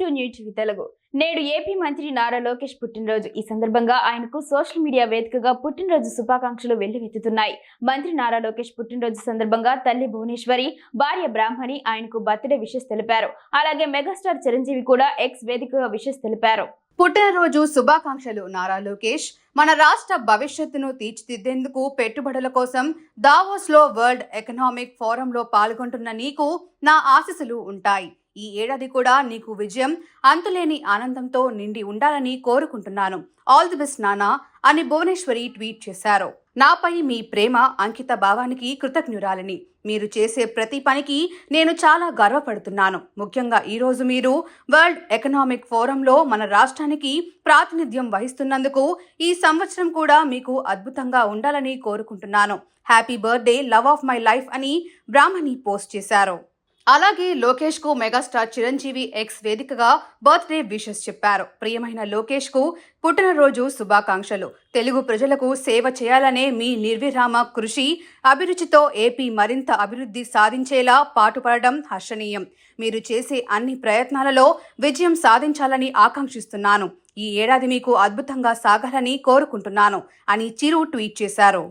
To news Telugu. నేడు AP మంత్రి నారా లోకేష్ పుట్టినరోజు. ఈ సందర్భంగా ఆయనకు సోషల్ మీడియా వేదికగా పుట్టినరోజు శుభాకాంక్షలు వెల్లువెత్తుతున్నాయి. మంత్రి నారా లోకేష్ పుట్టినరోజు సందర్భంగా తల్లి భువనేశ్వరి, భార్య బ్రాహ్మణి ఆయనకు బర్త్డే విషెస్ తెలిపారు. అలాగే మెగాస్టార్ చిరంజీవి కూడా ఎక్స్ వేదికగా విషెస్ తెలిపారు. పుట్టినరోజు శుభాకాంక్షలు నారా లోకేష్. మన రాష్ట్ర భవిష్యత్తును తీర్చిదిద్దేందుకు పెట్టుబడుల కోసం దావోస్ లో వరల్డ్ ఎకనామిక్ ఫోరంలో పాల్గొంటున్న నీకు నా ఆశీస్సులు ఉంటాయి. ఈ ఏడాది కూడా నీకు విజయం, అంతులేని ఆనందంతో నిండి ఉండాలని కోరుకుంటున్నాను. ఆల్ ది బెస్ట్ నానా అని భువనేశ్వరి ట్వీట్ చేశారు. నాపై మీ ప్రేమ, అంకిత భావానికి కృతజ్ఞురాలిని. మీరు చేసే ప్రతి పనికి నేను చాలా గర్వపడుతున్నాను. ముఖ్యంగా ఈరోజు మీరు వరల్డ్ ఎకనామిక్ ఫోరంలో మన రాష్ట్రానికి ప్రాతినిధ్యం వహిస్తున్నందుకు ఈ సంవత్సరం కూడా మీకు అద్భుతంగా ఉండాలని కోరుకుంటున్నాను. Happy birthday, love of my life అని బ్రాహ్మణి పోస్ట్ చేశారు. అలాగే లోకేష్ కు మెగాస్టార్ చిరంజీవి ఎక్స్ వేదికగా బర్త్డే విషెస్ చెప్పారు. ప్రియమైన లోకేష్ కు పుట్టినరోజు శుభాకాంక్షలు. తెలుగు ప్రజలకు సేవ చేయాలనే మీ నిర్విరామ కృషి, అభిరుచితో ఏపీ మరింత అభివృద్ధి సాధించేలా పాటుపడడం హర్షణీయం. మీరు చేసే అన్ని ప్రయత్నాలలో విజయం సాధించాలని ఆకాంక్షిస్తున్నాను. ఈ ఏడాది మీకు అద్భుతంగా సాగాలని కోరుకుంటున్నాను అని చిరు ట్వీట్ చేశారు.